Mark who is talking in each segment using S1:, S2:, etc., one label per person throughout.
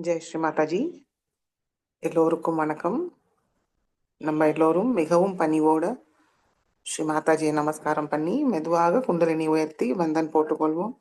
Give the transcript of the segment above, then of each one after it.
S1: ஜெய் ஸ்ரீ மாதாஜி. எல்லோருக்கும் வணக்கம். நம்ம எல்லோரும் மிகவும் பணிவோட ஸ்ரீ மாதாஜியை நமஸ்காரம் பண்ணி மெதுவாக குண்டலினி உயர்த்தி வந்தன் போட்டுக்கொள்வோம்.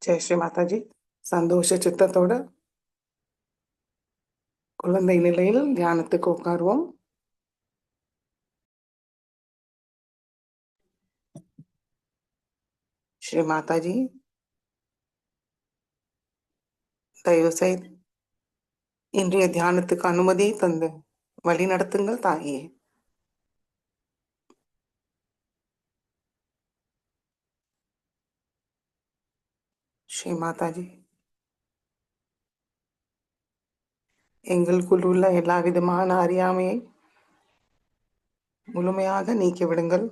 S1: ஜெய் ஸ்ரீ மாதாஜி. சந்தோஷ சித்தத்தோட குழந்தை நிலையில் தியானத்துக்கு உட்காருவோம். ஸ்ரீ மாதாஜி, தயவு செய்து இன்றைய தியானத்துக்கு அனுமதி தந்து வழி நடத்துங்கள் தாயே. ஸ்ரீ மாதாஜி, எங்களுக்குள் உள்ள எல்லா விதமான அறியாமையை முழுமையாக நீக்கிவிடுங்கள்.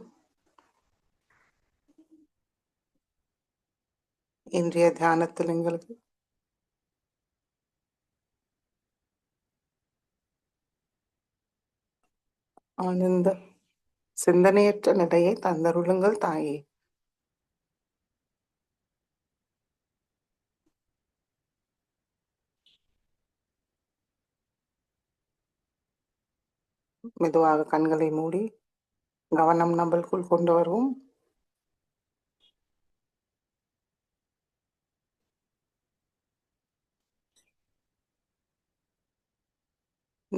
S1: இன்றைய தியானத்தில் எங்களுக்கு ஆனந்த சிந்தனையற்ற நிலையை தந்தருளுங்கள் தாயே. மெதுவாக கண்களை மூடி கவனம் நம்மளுக்குள் கொண்டு வருவோம்.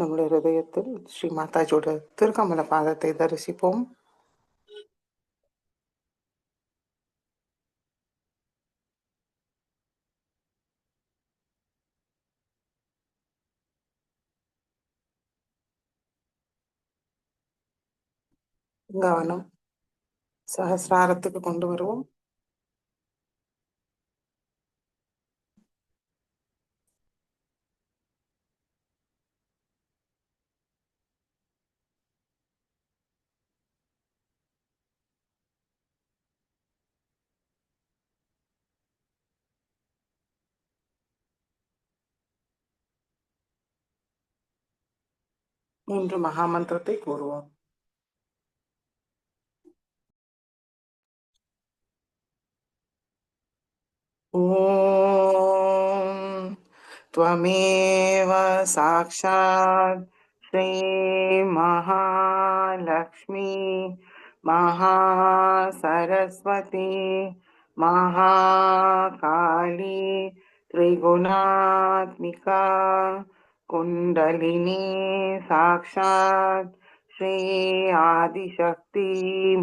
S1: நம்முடைய ஹிருதயத்தில் ஸ்ரீ மாதாஜியோட திருக்கமல பாதத்தை தரிசிப்போம். கவனம் சஹஸ்ராரத்துக்கு கொண்டு வருவோம். மூன்று மகாமந்திரத்தை கூறுவோம். ஓம் त्वमेव साक्षात् श्री महालक्ष्मी महासरस्वती महाकाली त्रिगुणात्मिका कुण्डलिनी साक्षात् श्री आदिशक्ति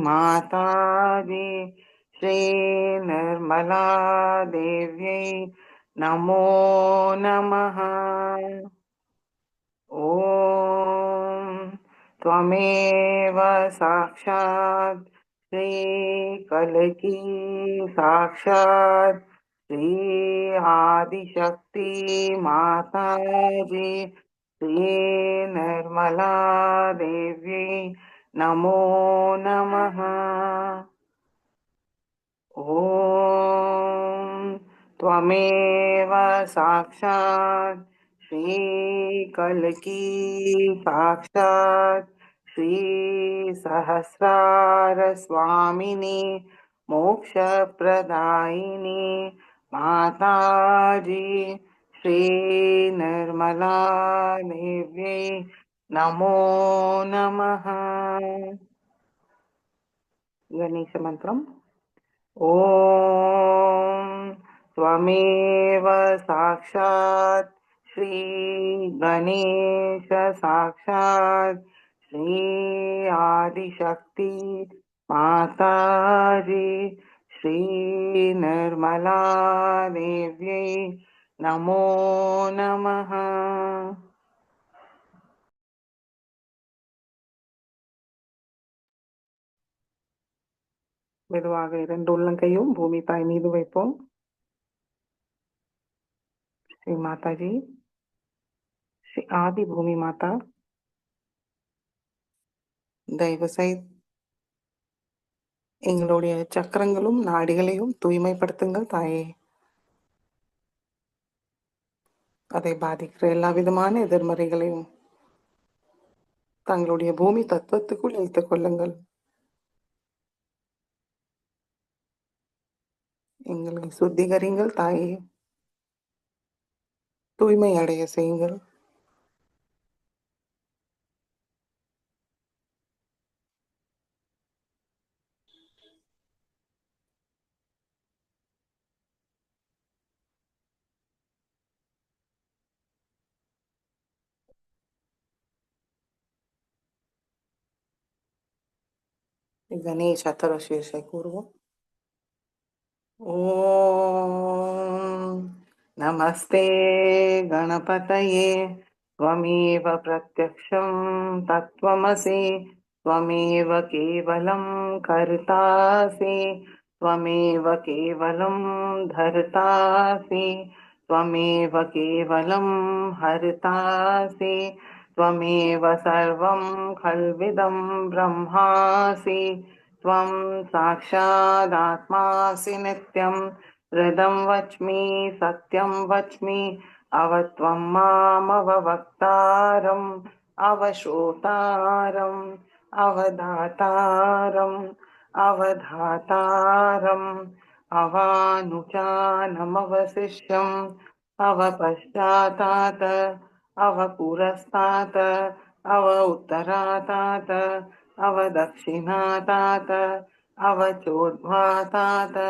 S1: माताजी श्री निर्मला देव्यै नमो नमः। ॐ त्वमेव साक्षात् श्री कलकी साक्षात् श्री आदिशक्ति माताजी श्री निर्मला देव्यै नमो नमः। ॐ त्वमेव साक्षात् श्री कलकी साक्षात् श्री सहस्रार स्वामिनी मोक्षप्रदायिनी माताजी श्री निर्मला देव्यै नमो नमः। गणेश मंत्रम। ॐ त्वमेव साक्षात् श्री गणेश साक्षात् श्री आदिशक्ति माता जी श्री निर्मला देव्यै नमो नमः. மெதுவாக இரண்டு உள்ளங்கையும் பூமி தாய் மீது வைப்போம். ஸ்ரீ மாதாஜி, ஸ்ரீ ஆதி பூமி மாதா, தயவு செய்து எங்களுடைய சக்கரங்களும் நாடிகளையும் தூய்மைப்படுத்துங்கள் தாயே. அதை பாதிக்கிற எல்லா விதமான எதிர்மறைகளையும் தங்களுடைய பூமி தத்துவத்துக்குள் இழுத்துக் கொள்ளுங்கள். எங்களை சுத்திகரிங்கள் தாயே, தூய்மை அடைய செய்யுங்கள். கணேஷ் அத்தரசேஷை கூறுவோம். ॐ नमस्ते गणपतये त्वमेव प्रत्यक्षं तत्त्वमसि त्वमेव केवलं कर्तासि त्वमेव केवलं धर्तासि त्वमेव केवलं हर्तासि त्वमेव सर्वं खल्विदं ब्रह्मासि त्वं साक्षादात्मासि नित्यं हृदं वच्मि सत्यं वच्मि अवत्वं मामवक्तारम् अवश्रोतारम् अवदातारम् अवधातारम् अवानुचानमवशिष्यम् अवपश्चातात् अवपुरस्तात् अव उत्तरातात् अवदक्षिणातात् अवचोद्ध्वातात्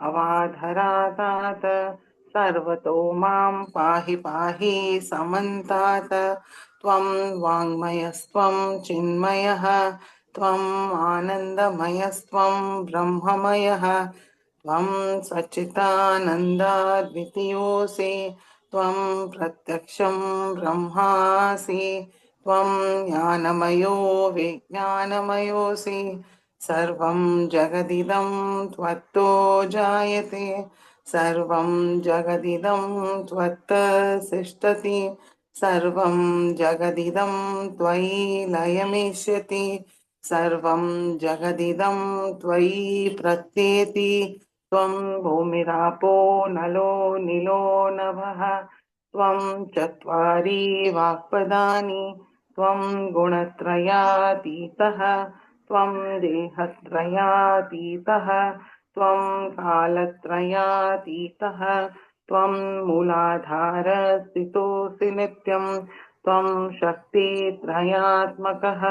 S1: अवाधरातात् सर्वतो मां पाहि पाहि समन्तात्. त्वं वाङ्मयस्त्वं चिन्मयः त्वम् आनन्दमयस्त्वं ब्रह्ममयः त्वं सच्चिदानन्दाद्वितीयोऽसि त्वं प्रत्यक्षं ब्रह्मासि त्वं ज्ञानमयो विज्ञानमयोऽसि सर्वं जगदिदं त्वत्तो जायते सर्वं जगदिदं त्वत्त तिष्ठति सर्वं जगदिदं त्वयि लयमिष्यति सर्वं जगदिदं त्वयि प्रत्येति त्वं भूमिरापो नलो निलो नभः त्वं चत्वारि वाक्पदानि त्वं गुणत्रयातीतः त्वं देहत्रयातीतः त्वं कालत्रयातीतः त्वं मूलाधारस्थितोऽसि नित्यं त्वं शक्तित्रयात्मकः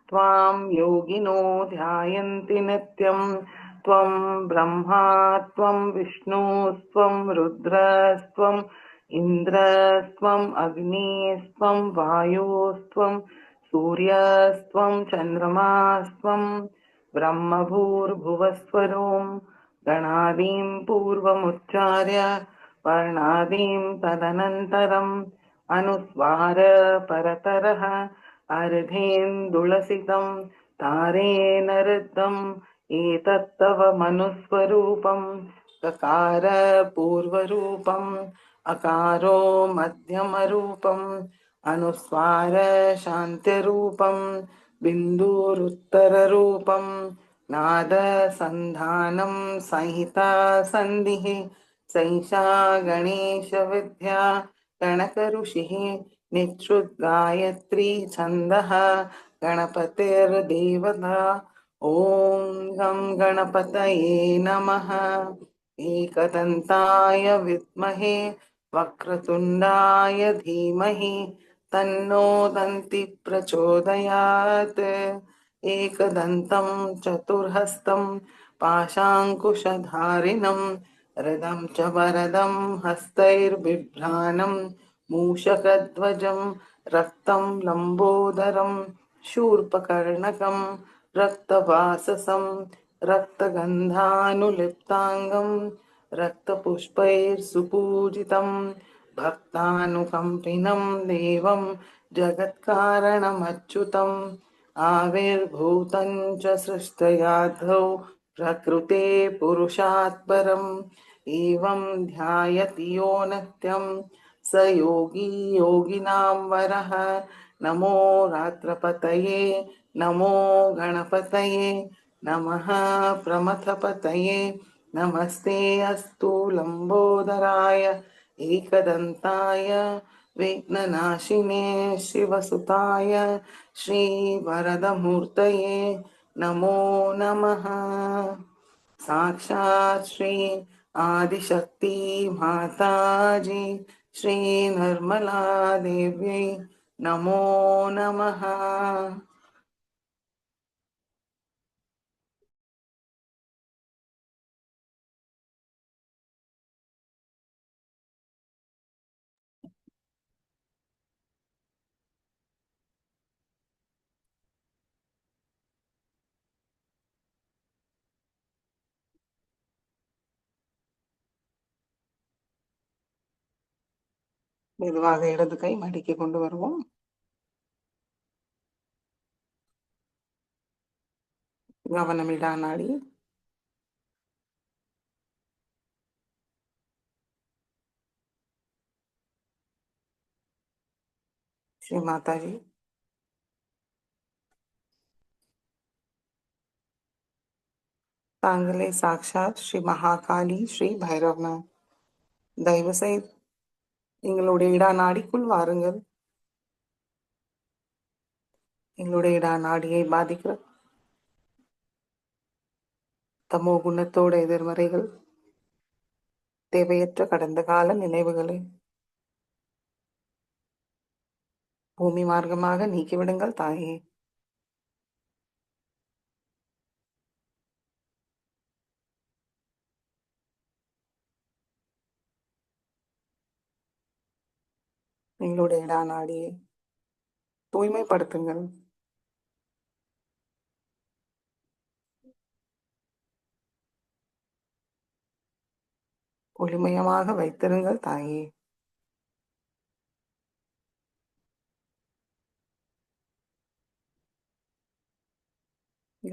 S1: त्वां योगिनो ध्यायन्ति नित्यं त्वं ब्रह्मा त्वं विष्णुस्त्वं रुद्रस्त्वम् इन्द्रस्त्वम् अग्निस्त्वं वायुस्त्वं सूर्यस्त्वं चन्द्रमास्त्वं ब्रह्मभूर्भुवस्वरों गणादीं पूर्वमुच्चार्य वर्णादीं तदनन्तरम् अनुस्वार परतरः अर्धेन्दुलसितं तारेण ऋद्धम् एतत्तव मनुस्वरूपं ककार पूर्वरूपम् अकारो मध्यमरूपम् अनुस्वार शान्त्यरूपम् बिन्दुरुत्तररूपम् नाद सन्धानं संहिता सन्धिः सैषा गणेश विद्या गणकऋषिः निच्छुद्गायत्री छन्दः गणपतिर्देवता. ॐ गं गणपतये नमः. एकदन्ताय विद्महे वक्रतुण्डाय धीमहि तन्नो दन्ति प्रचोदयात्. एकदन्तं चतुर्हस्तं पाशाङ्कुशधारिणं रदं च वरदं हस्तैर्बिभ्राणं मूषकध्वजं रक्तं लम्बोदरं शूर्पकर्णकं रक्तवाससं रक्तगन्धानुलिप्ताङ्गं रक्तपुष्पैर्सुपूजितं भक्तानुकम्पिनं देवं जगत्कारणमच्युतम् आविर्भूतं च सृष्टयाधौ प्रकृते पुरुषात् परम् एवं ध्यायति यो नित्यं स योगी योगिनां वरः। नमो रात्रपतये नमो गणपतये नमः प्रमथपतये नमस्ते अस्तु लम्बोदराय एकदन्ताय विघ्ननाशिने शिवसुताय श्रीवरदमूर्तये नमो नमः। साक्षात् श्री आदिशक्ति माताजी श्री निर्मला देव्यै नमो नमः। மெதுவாக இடது கை மடிக்கு கொண்டு வருவோம். கவனமிடா நாடி. श्री माता जी தாங்களே சாக்ஷாத் ஸ்ரீ மகாகாளி ஸ்ரீ பைரவ்நாத். தயவு செய்து எங்களுடைய இடா நாடிக்குள் வாருங்கள். எங்களுடைய இடா நாடியை பாதிக்கிற தமோ குணத்தோட எதிர்மறைகள், தேவையற்ற கடந்த கால நினைவுகளை பூமி மார்க்கமாக நீக்கிவிடுங்கள் தாயே. எங்களுடைய இடா நாடியை தூய்மைப்படுத்துங்கள். ஒளிமயமாக வைத்திருங்கள் தாயே.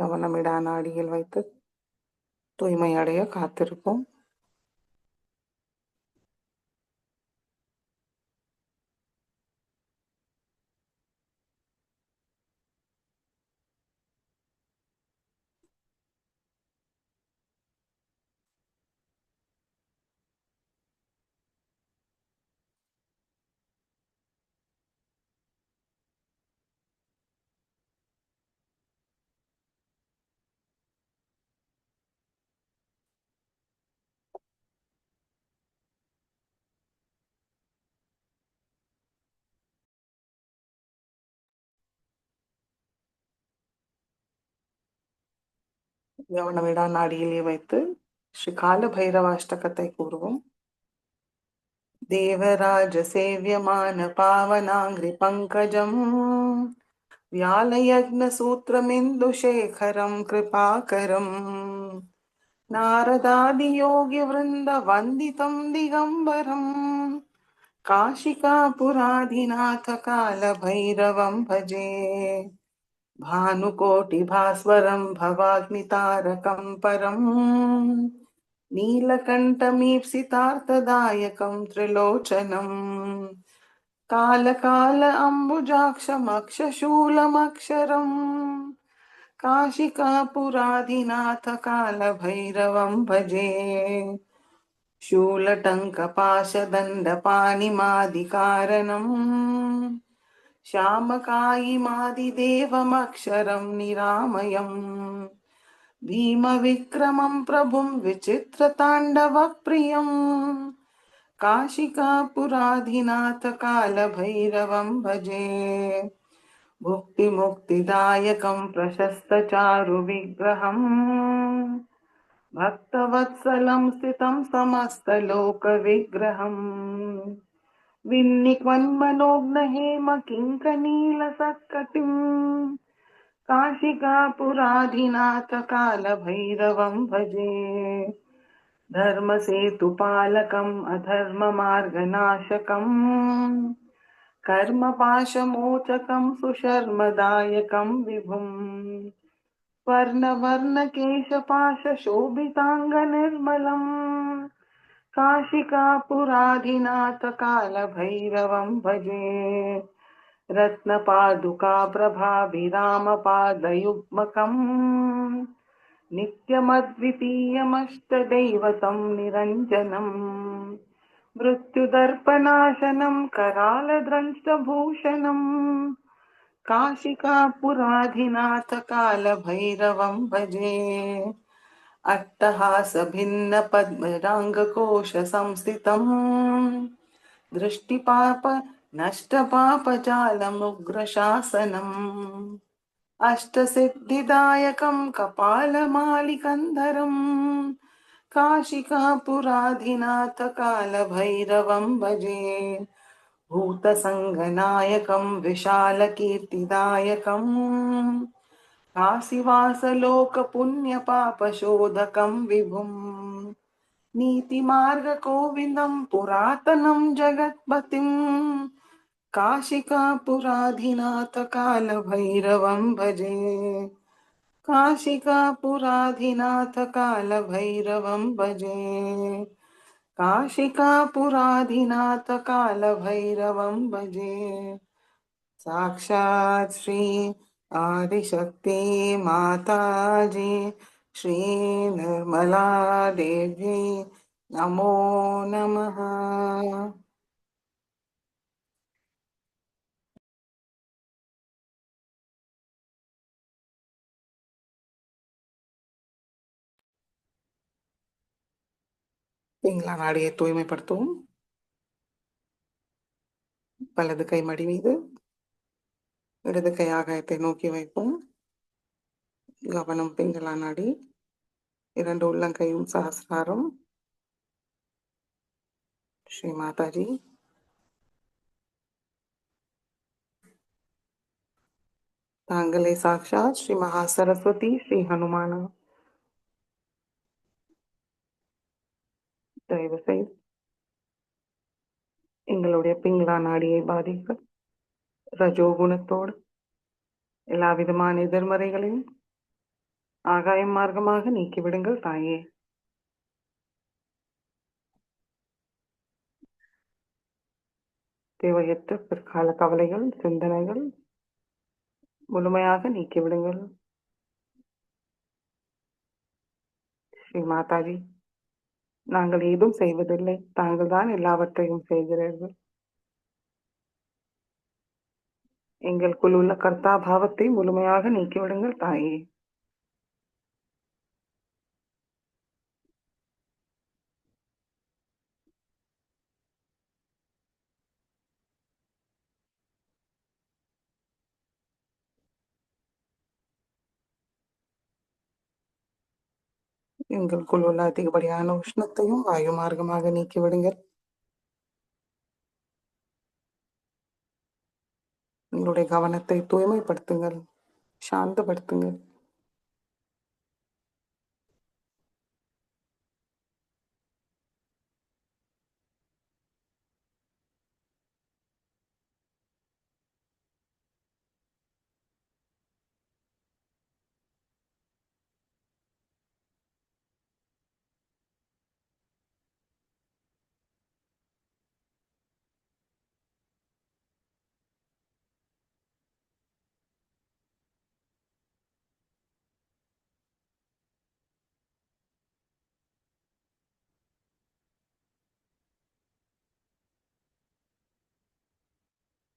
S1: கவனமிடா நாடியில் வைத்து தூய்மை அடைய காத்திருப்போம். கவனமிடா நாடியிலே வைத்து ஸ்ரீ கால பைரவாஷ்டகத்தை கூறுவோம். தேவராஜ சேவியமான பாவனாங்கிரி பங்கஜம் व्यालयज्ञसूत्रमिन्दुशेखरं कृपाकरं नारदादियोगिवृन्दवन्दितं दिगम्बरं काशिकापुराधिनाथकालभैरवं भजे। भानुकोटिभास्वरं भवाग्नितारकं परं नीलकण्ठमीप्सितार्थदायकं त्रिलोचनम् कालकाल अम्बुजाक्षमक्षशूलमक्षरम् काशिकापुराधिनाथ कालभैरवं भजे। शूलटङ्कपाशदण्डपाणिमादिकारणम् श्यामकायिमादिदेवमक्षरं निरामयम् भीमविक्रमं प्रभुं विचित्रताण्डवप्रियम् काशिकापुराधिनाथ कालभैरवं भजे। भुक्तिमुक्तिदायकं प्रशस्तचारुविग्रहम् भक्तवत्सलं स्थितं समस्तलोकविग्रहम् विन्निक्वन्मनोग्नहेम किङ्कनीलसत्कटिम् काशिकापुराधिनाथ कालभैरवं भजे। धर्मसेतुपालकम् अधर्ममार्गनाशकम् कर्मपाशमोचकं सुशर्मदायकं विभुम् वर्णवर्णकेशपाशशोभिताङ्गनिर्मलम् काशिकापुराधिनाथ कालभैरवं भजे। रत्नपादुकाप्रभाभिरामपादयुग्मकम् नित्यमद्वितीयमष्टदैवतं निरञ्जनम् मृत्युदर्पनाशनं करालद्रंष्टभूषणम् काशिकापुराधिनाथ कालभैरवं भजे। अट्टहासभिन्नपद्मराङ्गकोशसंस्थितम् दृष्टिपाप नष्टपापजालमुग्रशासनम् अष्टसिद्धिदायकं कपालमालिकन्धरम् काशिकापुराधिनाथ कालभैरवं भजे। भूतसङ्गनायकं विशालकीर्तिदायकम् काशीवासलोकपुण्यपापशोधकं विभुम् नीतिमार्गकोविदं पुरातनं जगत्पतिम् काशिकापुराधिनाथ कालभैरवं भजे। काशिकापुराधिनाथ कालभैरवं भजे। काशिकापुराधिनाथ कालभैरवं भजे। साक्षात् श्री आदिशक्ति माताजी श्री निर्मला देवी नमो नमः। பிங்களா நாடியை தூய்மைப்படுத்துவோம். வலது கை மடி மீது, இடது கை ஆகாயத்தை நோக்கி வைப்போம். கவனம் பிங்களா நாடி, இரண்டு உள்ளங்கையும் சஹஸ்ராரம். ஸ்ரீ மாதாஜி. தாங்களே சாக்ஷாத் ஸ்ரீ மகா சரஸ்வதி ஸ்ரீ ஹனுமானா. தயவு செய்து எங்களுடைய பிங்களா நாடியை பாதிக்க ரஜோகுணத்தோடு எல்லா விதமான எதிர்மறைகளையும் ஆகாயம் மார்க்கமாக நீக்கிவிடுங்கள் தாயே. தேவையற்ற பிற்கால கவலைகள் சிந்தனைகள் முழுமையாக நீக்கிவிடுங்கள். ஸ்ரீ மாதாஜி, நாங்கள் ஏதும் செய்வதில்லை, தாங்கள் தான் எல்லாவற்றையும் செய்கிறீர்கள். எங்களுக்குள் உள்ள கர்த்தா பாவத்தை முழுமையாக நீக்கிவிடுங்கள் தாயே. எங்களுக்குள் உள்ள அதிகப்படியான உஷ்ணத்தையும் வாயு மார்க்கமாக நீக்கிவிடுங்கள். உங்களுடைய கவனத்தை தூய்மைப்படுத்துங்கள், சாந்தப்படுத்துங்கள்.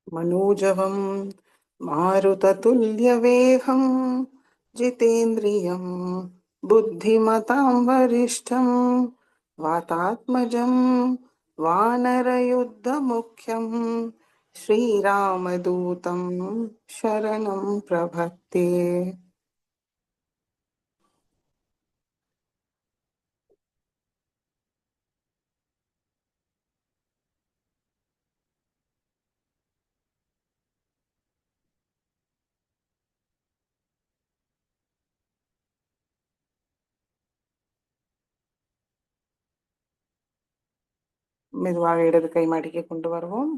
S1: मनोजवं मारुततुल्यवेगं जितेन्द्रियं बुद्धिमतां वरिष्ठं वातात्मजं वानरयुद्धमुख्यं श्रीरामदूतं शरणं प्रपद्ये. மெதுவாக இடது கை மடிக்கு கொண்டு வருவோம்.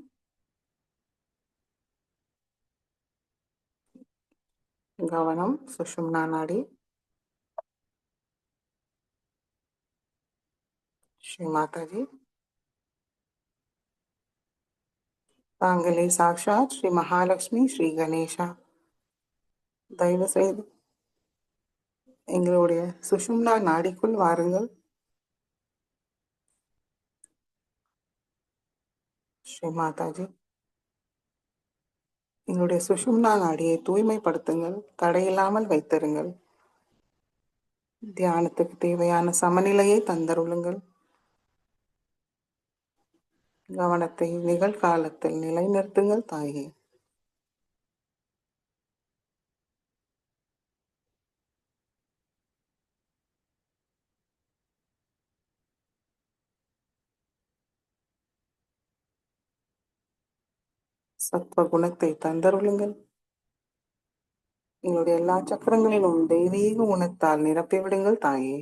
S1: கவனம் சுஷும்னா நாடி. ஸ்ரீ மாதாஜி. தாங்களே சாக்ஷாத் ஸ்ரீ மகாலட்சுமி, ஸ்ரீ கணேஷா. தயவு செய்து எங்களுடைய சுஷும்னா நாடிக்குள் வாருங்கள். ஸ்ரீ மாதாஜி. எங்களுடைய சுஷும்னா நாடியை தூய்மைப்படுத்துங்கள், தடையில்லாமல் வைத்திருங்கள். தியானத்துக்கு தேவையான சமநிலையை தந்தருளுங்கள். கவனத்தை நிகழ்காலத்தில் நிலைநிறுத்துங்கள் தாயே. சத்வ குணத்தை தந்தருளுங்கள். எங்களுடைய எல்லா சக்கரங்களிலும் தெய்வீக குணத்தால் நிரப்பிவிடுங்கள் தாயே.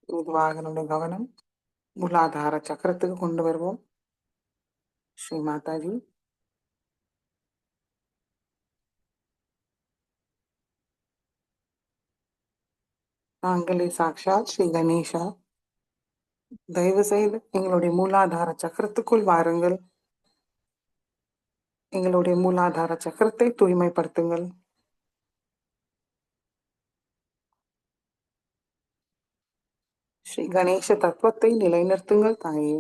S1: மெதுவாக நம்முடைய கவனம் மூலாதார சக்கரத்துக்கு கொண்டு வருவோம். ஸ்ரீ மாதாஜி. தாங்களே சாக்ஷாத் ஸ்ரீ கணேஷா. தயவு செய்து எங்களுடைய மூலாதார சக்கரத்துக்குள் வாருங்கள். எங்களுடைய மூலாதார சக்கரத்தை தூய்மைப்படுத்துங்கள். ஸ்ரீ கணேச தத்துவத்தை நிலைநிறுத்துங்கள் தாயே.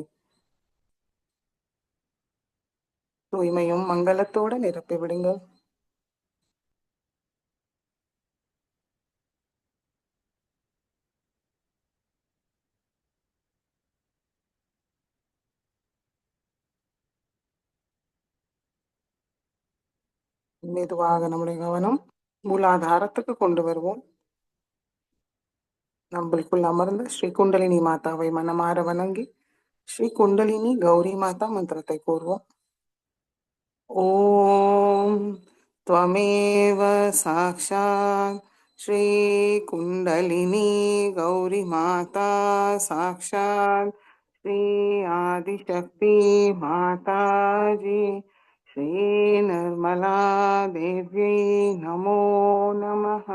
S1: தூய்மையும் மங்களத்தோடு நிரப்பிவிடுங்கள். மெதுவாக நம்முடைய கவனம் மூலாதாரத்துக்கு கொண்டு வருவோம். நம்மளுக்குள் அமர்ந்த ஸ்ரீ குண்டலினி மாதாவை மனமாற வணங்கி ஸ்ரீ குண்டலினி கௌரி மாதா மந்திரத்தை கூறுவோம். ஓம் त्वमेव साक्षात् श्री कुंडलिनी गौरी माता साक्षात् श्री आदिशक्ति माता जी श्री निर्मला देवी नमो नमः.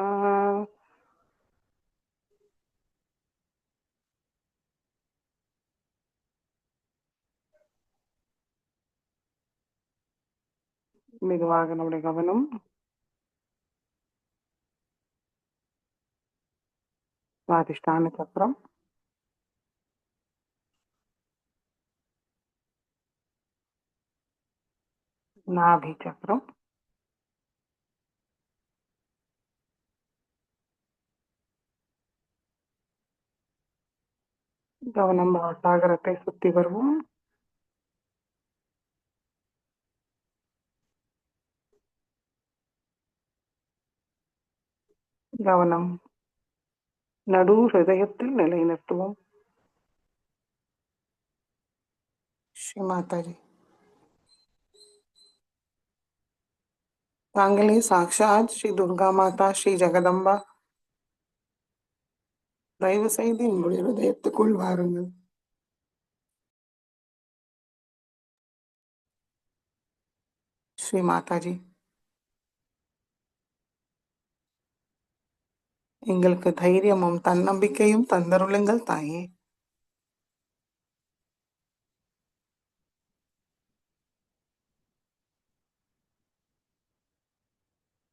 S1: மெதுவாக நம்முடைய கவனம் சுவாதிஷ்டான சக்கரம், நாபி சக்கரம், கவனம் சாகரத்தை சுத்தி வருவோம். கவனம் நடு ஹிருதயத்தில் நிலைநிறுத்துவோம். ஸ்ரீ மாதாஜி. தாங்களே சாக்ஷாத் ஸ்ரீ துர்கா மாதா ஸ்ரீ ஜெகதம்பா. தயவு செய்து எங்களுடைய ஹிருதயத்துக்குள் வாருங்கள். ஸ்ரீ மாதாஜி. எங்களுக்கு தைரியமும் தன்னம்பிக்கையும் தந்தருளுங்கள் தாயே.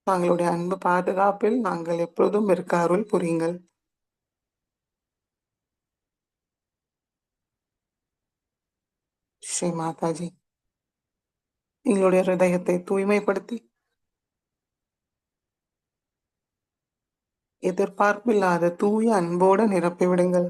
S1: தாங்களுடைய அன்பு பாதுகாப்பில் நாங்கள் எப்பொழுதும் இருக்க அருள் புரியுங்கள். ஸ்ரீ மாதாஜி. எங்களுடைய ஹிருதயத்தை தூய்மைப்படுத்தி எதிர்பார்ப்பில்லாத தூய அன்போடு நிரப்பிவிடுங்கள்.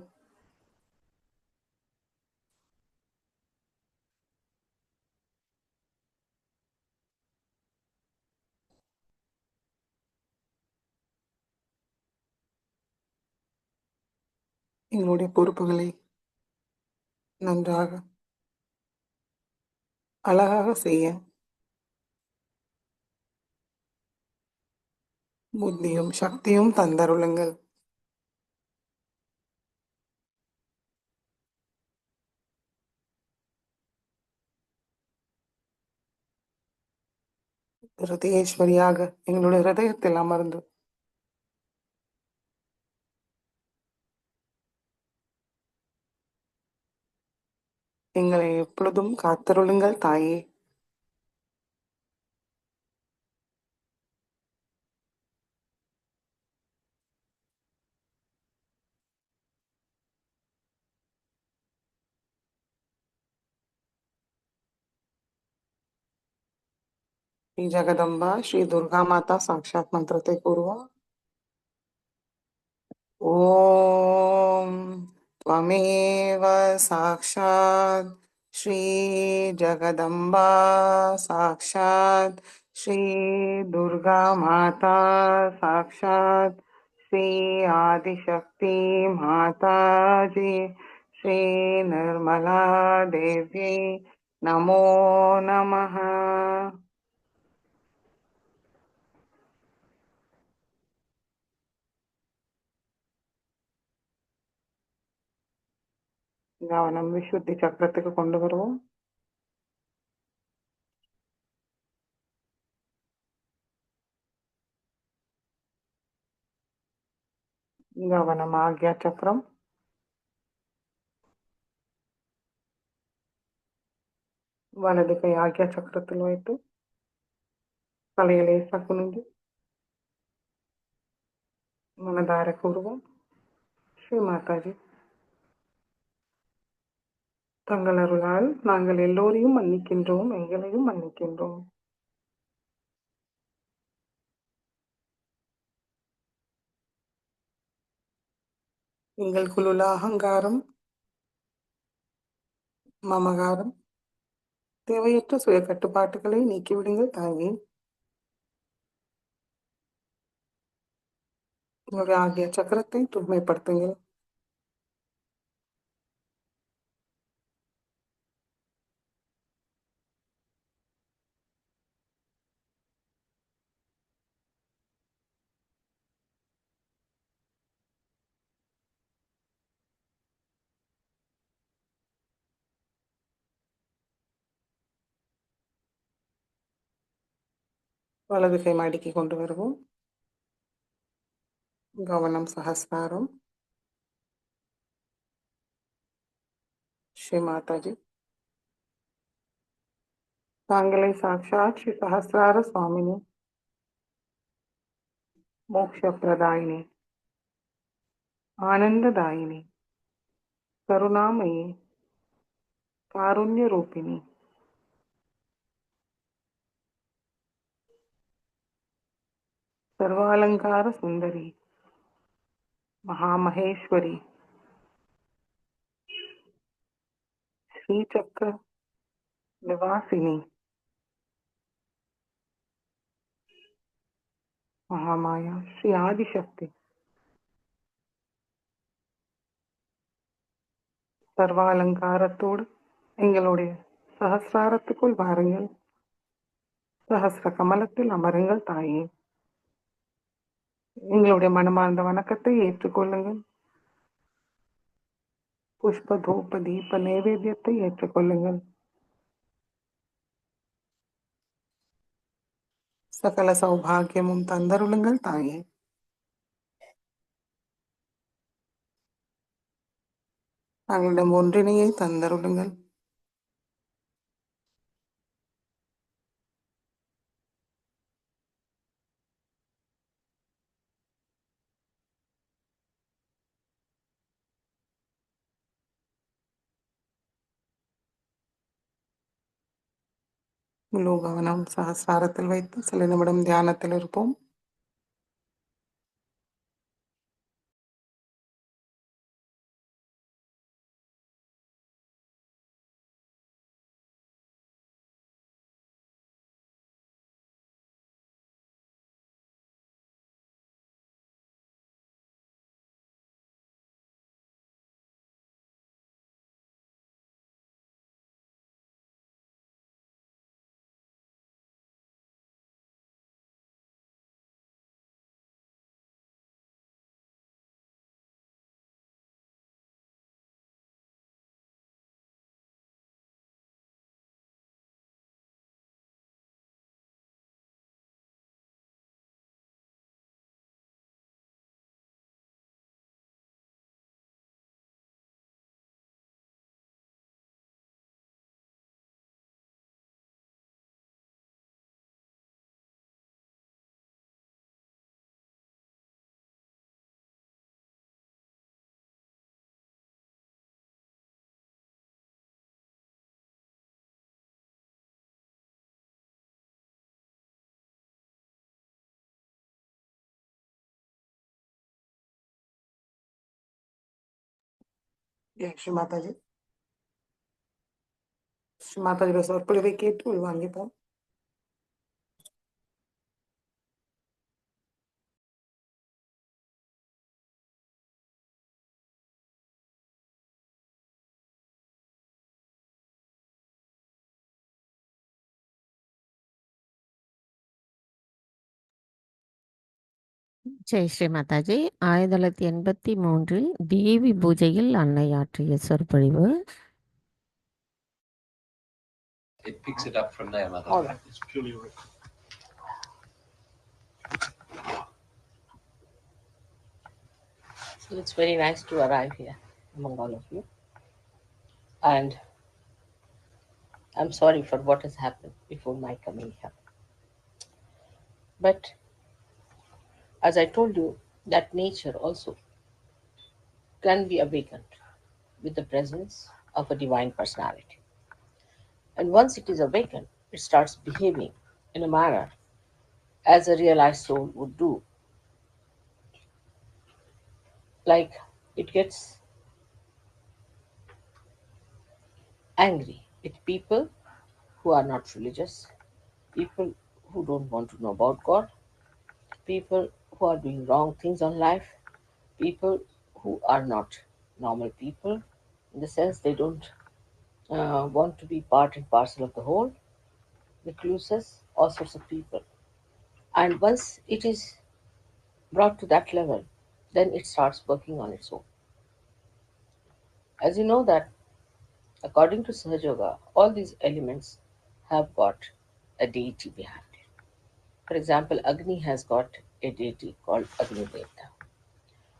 S1: எங்களுடைய பொறுப்புகளை நன்றாக அழகாக செய்ய புத்தியும் சக்தியும் தந்தருளுங்கள். ஹிருதயேஸ்வரியாக எங்களுடைய ஹிருதயத்தில் அமர்ந்து எங்களை எப்பொழுதும் காத்தருளுங்கள் தாயே. श्री जगदम्बा श्री दुर्गा माता साक्षात मंत्रते पूर्व ओम त्वमेव साक्षात् श्री जगदम्बा साक्षात् श्री दुर्गा माता साक्षात् श्री आदिशक्ति माता जी श्री निर्मला देवी नमो नमः. கவனம் விசுத்தி சக்கரத்துக்கு கொண்டு வருவோம். கவனம் ஆக்யா சக்கரம், வலது கை ஆக்யா சக்கரத்தில் வைத்து தலையை லேசா குனிந்து மனதார கூறுவோம், ஸ்ரீ மாதாஜி தங்கள் அருளால் நாங்கள் எல்லோரையும் மன்னிக்கின்றோம், எங்களையும் மன்னிக்கின்றோம். எங்களுக்குள்ள அகங்காரம், மமகாரம், தேவையற்ற சுய கட்டுப்பாட்டுகளை நீக்கிவிடுங்கள் தாயே. உங்களுடைய ஆகிய சக்கரத்தை தூய்மைப்படுத்துங்கள். வலது கை மடிக்கு கொண்டு வருவோம். கவனம் சஹஸ்ராரம். ஸ்ரீ மாதாஜி தாங்களை சாட்சாத் ஸ்ரீ சஹஸ்ரார சுவாமினி, மோக்ஷ பிரதாயினி, ஆனந்ததாயினி, கருணாமயி, காருண்ய ரூபிணி, सर्वालंकार सुंदरी, महामहेश्वरी, श्रीचक्र निवासिनी, महामाया, श्री आदिशक्ति, சர்வாலங்காரத்தோடு எங்களுடைய சஹஸ்ராரத்துக்குள் வாருங்கள். சஹஸ்ர கமலத்தில் அமருங்கள் தாயே. எங்களுடைய மனமார்ந்த வணக்கத்தை ஏற்றுக்கொள்ளுங்கள். புஷ்ப தூப தீப நைவேத்தியத்தை ஏற்றுக்கொள்ளுங்கள். சகல சௌபாகியமும் தந்தருளுங்கள் தாயே. தங்களிடம் ஒன்றினையை தந்தருளுங்கள். முழு கவனம் சஹஸ்ராரத்தில் வைத்து சில நிமிடம் தியானத்தில் இருப்போம். ஸ்ரீமாதாஜி, ஸ்ரீமாதாஜியோட சொற்பொழிவை கேட்டு உள்வாங்கிப்போம்.
S2: ஜெய் ஸ்ரீ மாதாஜி. 1983 தேவி பூஜையில் அன்னை ஆற்றிய சொற்பொழிவு.
S3: It picks it up from there, Mother.
S1: All right.
S3: It's purely right.
S4: So it's very nice to arrive here among all of you. And I'm sorry for what has happened before my coming here. But as I told you, that nature also can be awakened with the presence of a divine personality. And once it is awakened, it starts behaving in a manner as a realized soul would do. Like it gets angry with people who are not religious, people who don't want to know about God, people who are doing wrong things on life, people who are not normal people, in the sense they don't want to be part and parcel of the whole, recluses, all sorts of people. And once it is brought to that level, then it starts working on its own. As you know that, according to Sahajya, all these elements have got a deity behind it. For example, Agni has got a deity called Agni Devta.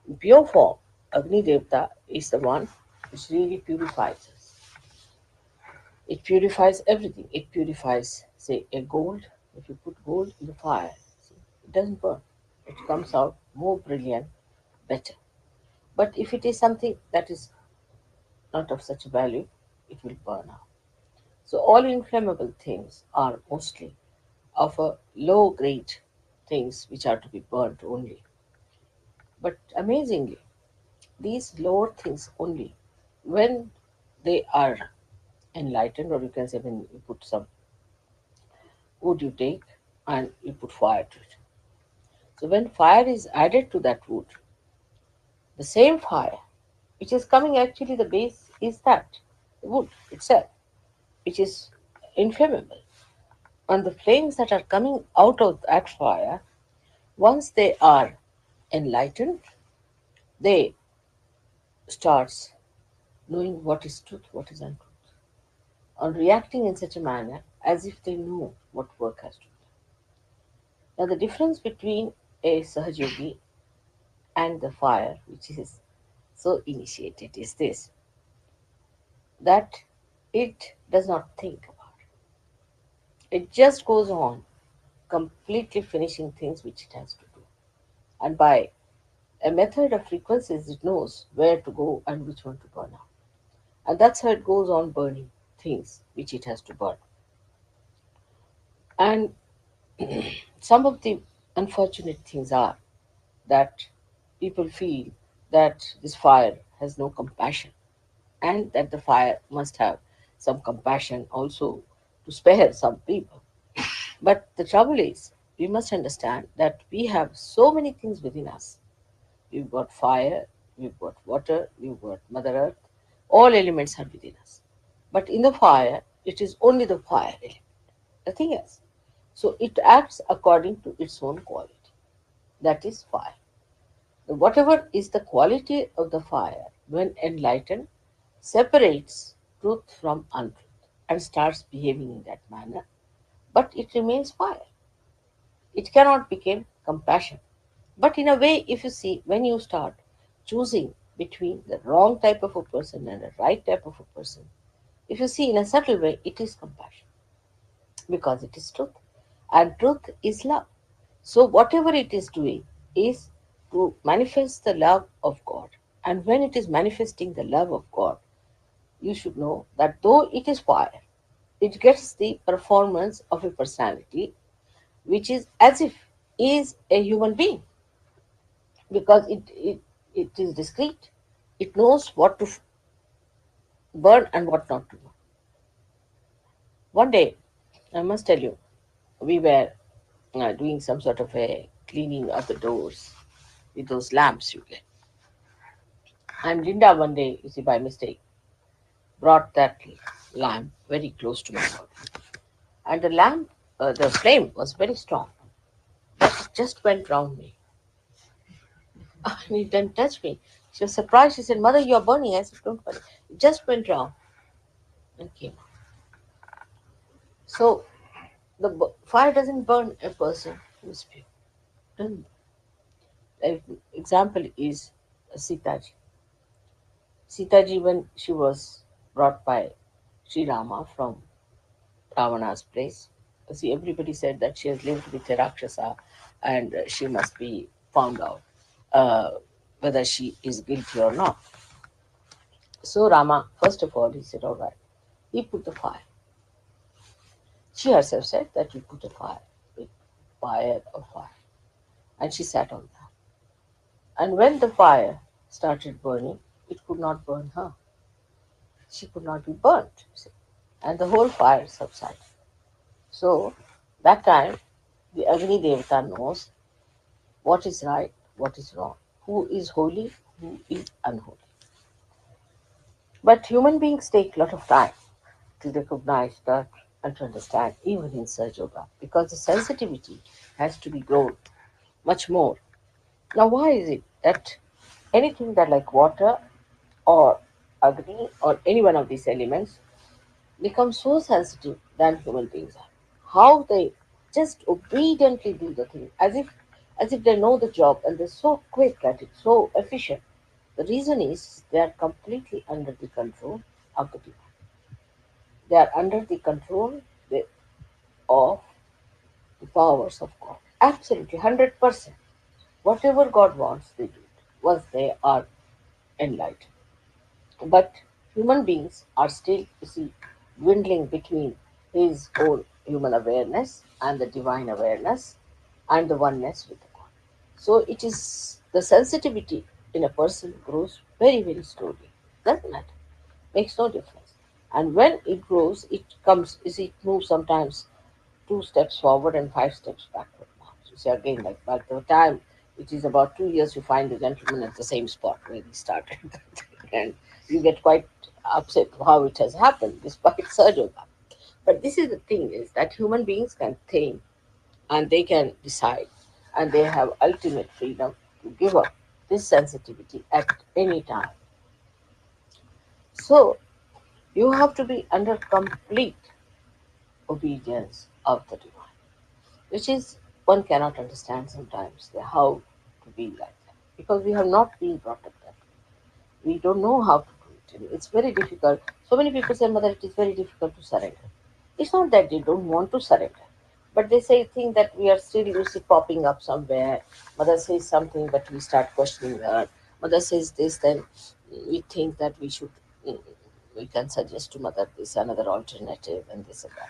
S4: In pure form, Agni Devta is the one which really purifies us. It purifies everything. It purifies, say, a gold. If you put gold in the fire, see, it doesn't burn. It comes out more brilliant, better. But if it is something that is not of such value, it will burn out. So all inflammable things are mostly of a low grade things which are to be burnt only. But amazingly, these lower things only, when they are enlightened, or you can say when you put some wood, you take and you put fire to it. So when fire is added to that wood, the same fire which is coming, actually the base is that the wood itself, which is inflammable, and the flames that are coming out of that fire, once they are enlightened, they starts knowing what is truth, what is untruth, and reacting in such a manner as if they know what work has to be done. Now the difference between a Sahajyogi and the fire, which is so initiated, is this: that it does not think about it. It just goes on completely finishing things which it has to do. And by a method of frequencies, it knows where to go and which one to burn out. And that's how it goes on burning things which it has to burn. And some of the unfortunate things are that people feel that this fire has no compassion, and that the fire must have some compassion also to spare some people. But the trouble is, we must understand that we have so many things within us. We've got fire, we've got water, we've got Mother Earth. All elements are within us. But in the fire, it is only the fire element, nothing else. So it acts according to its own quality. That is fire. Whatever is the quality of the fire, when enlightened, separates truth from untruth and starts behaving in that manner, but it remains fire. It cannot become compassion. But in a way, if you see, when you start choosing between the wrong type of a person and the right type of a person, if you see in a subtle way, it is compassion, because it is truth. And truth is love. So whatever it is doing is to manifest the love of God. And when it is manifesting the love of God, you should know that though it is fire, it gets the performance of a personality which is as if is a human being, because it is discreet. It knows what to burn and what not to do. One day, I must tell you, we were doing some sort of a cleaning of the doors with those lamps you get. And Linda one day, you see, by mistake, brought that lamp very close to my body. And the lamp, the flame was very strong, but it just went round me. And it didn't touch me. She was surprised. She said, "Mother, you're burning." I said, "Don't worry." It just went round and came out. So the fire doesn't burn a person who is pure. Doesn't. An example is Sitaji. Sitaji, when she was brought by Sri Rama from Ravana's place, see, everybody said that she has lived with a Rakshasa and she must be found out uh, whether she is guilty or not. So Rama, first of all, he said, all right, he put the fire. She herself said that you put a fire, with fire of fire. And she sat on that. And when the fire started burning, it could not burn her. She could not be burnt. See? And the whole fire subsided. So that time, the Agni Devata knows what is right, what is wrong, who is holy, who is unholy. But human beings take a lot of time to recognize that and to understand, even in Sahaja Yoga, because the sensitivity has to be grown much more. Now, why is it that anything that like water or Agni or any one of these elements becomes so sensitive than human beings are? How they just obediently do the thing as if they know the job and they're so quick at it, so efficient. The reason is they are completely under the control of the divine. They are under the control of the powers of God. Absolutely, 100%. Whatever God wants, they do it once they are enlightened. But human beings are still, you see, dwindling between his own human awareness and the divine awareness and the oneness with the God. So it is the sensitivity in a person grows very, very slowly. Doesn't matter. Makes no difference. And when it grows, it comes, you see, it moves sometimes 2 steps forward and 5 steps backward. So see again, like by the time it is about 2 years, you find the gentleman at the same spot where he started, and you get quite upset how it has happened despite Sahaja. But this is the thing: is that human beings can think and they can decide, and they have ultimate freedom to give up this sensitivity at any time. So you have to be under complete obedience of the divine, which is one cannot understand sometimes how to be like that because we have not been brought up that way. We don't know how to do it. And it's very difficult. So many people say, Mother, it is very difficult to surrender. It's not that they don't want to surrender, but they say think that we are still popping up somewhere. Mother says something, but we start questioning her. Mother says this, then we think that mm, we can suggest to Mother this another alternative and this and that.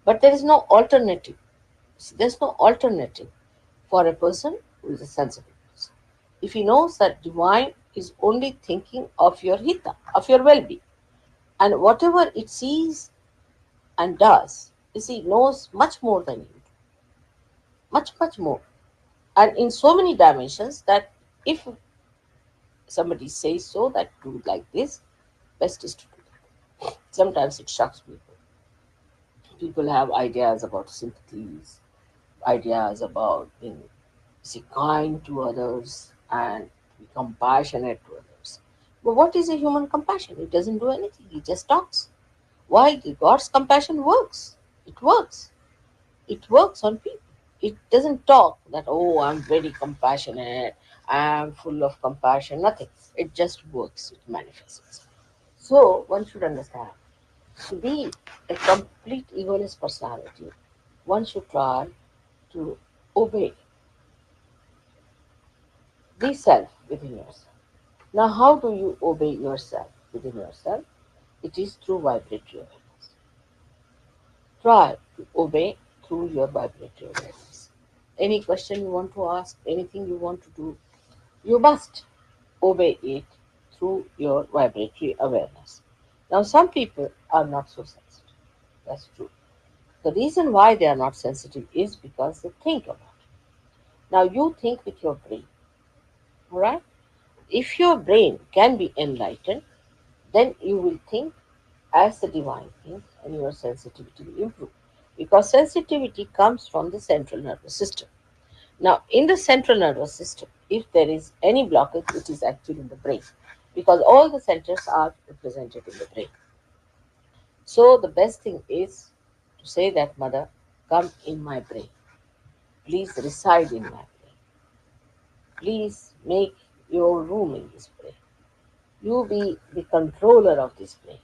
S4: But there is no alternative. There's no alternative for a person who is a sensitive person. If he knows that divine is only thinking of your hita, of your well-being, and whatever it sees and does, you see, knows much more than you do, much, much more, and in so many dimensions that if somebody says so that do it like this, best is to do that. Sometimes it shocks people. People have ideas about sympathies, ideas about being kind to others and be compassionate to others. But what is a human compassion? It doesn't do anything, it just talks. Why? God's compassion works. It works. It works on people. It doesn't talk that, oh, I'm very compassionate, I'm full of compassion, nothing. It just works, it manifests. So one should understand to be a complete egoless personality, one should try to obey the self within yourself. Now, how do you obey yourself within yourself? It is through vibratory awareness. Try to obey through your vibratory awareness. Any question you want to ask, anything you want to do, you must obey it through your vibratory awareness. Now, some people are not so sensitive. That's true. The reason why they are not sensitive is because they think a lot. Now, you think with your brain, all right? If your brain can be enlightened, then you will think as the divine thinks and your sensitivity will improve. Because sensitivity comes from the central nervous system. Now, in the central nervous system, if there is any blockage, it is actually in the brain. Because all the centers are represented in the brain. So, the best thing is to say that, Mother, come in my brain. Please reside in my brain. Please make your room in this brain. You be the controller of this brain.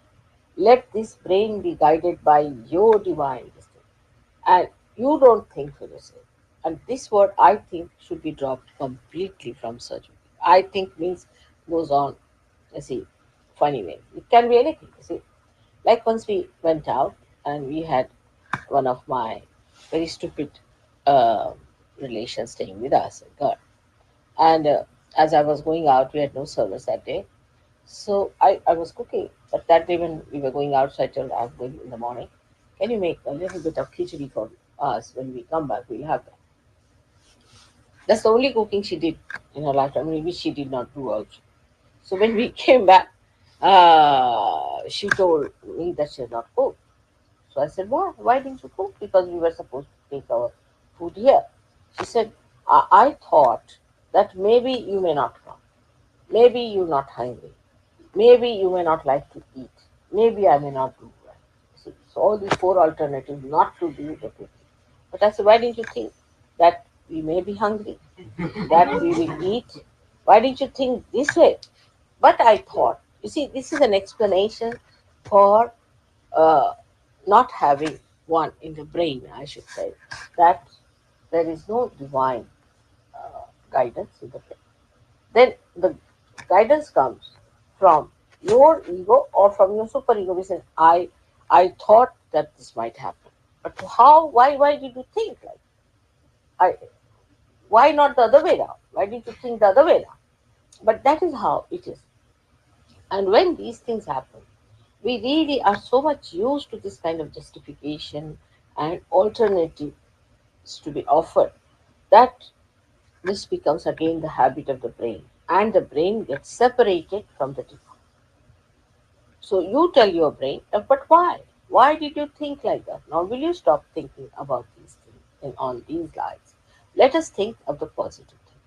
S4: Let this brain be guided by your divine wisdom. And you don't think for yourself. And this word I think should be dropped completely from surgery. I think means goes on, funny way. It can be anything, Like once we went out and we had one of my very stupid uh, relations staying with us, a girl. And as I was going out, we had no service that day. So I was cooking. But that day when we were going out, so I told her, I'm going in the morning. Can you make a little bit of khichdi for us when we come back? We'll have that. That's the only cooking she did in her lifetime, maybe she did not do also. So when we came back, she told me that she had not cooked. So I said, why? Why didn't you cook? Because we were supposed to take our food here. She said, I thought that maybe you may not come. Maybe you're not hungry. Maybe you may not like to eat. Maybe I may not do well. So all these four alternatives not to do the cooking. But I said, why didn't you think that we may be hungry, that we will eat? Why didn't you think this way? But I thought, this is an explanation for uh, not having one in the brain, I should say, that there is no divine guidance in the brain. Then the guidance comes from your ego or from your superego, which says, I thought that this might happen. But how, why did you think like I why not the other way around? Why did you think the other way around? But that is how it is. And when these things happen, we really are so much used to this kind of justification and alternatives to be offered that this becomes again the habit of the brain, and the brain gets separated from the divine. So you tell your brain, but why? Why did you think like that? Now will you stop thinking about these things and on these lines? Let us think of the positive thing.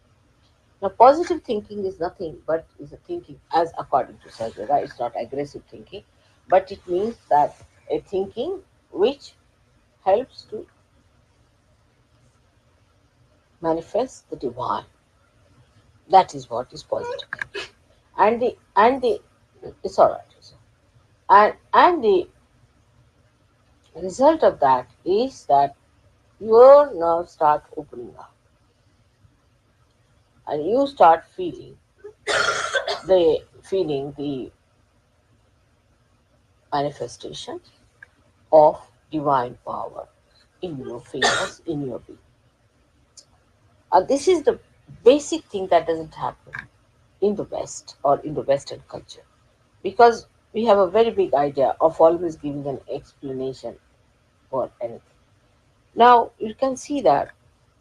S4: Now positive thinking is nothing but is a thinking as according to Sahajya. It's not aggressive thinking, but it means that a thinking which helps to manifest the divine. That is what is positive thinking. And the it's all right. And the result of that is that your nerves start opening up and you start feeling the manifestation of divine power in your fingers, in your being. And this is the basic thing that doesn't happen in the West or in the Western culture, because we have a very big idea of always giving an explanation for anything. Now you can see that,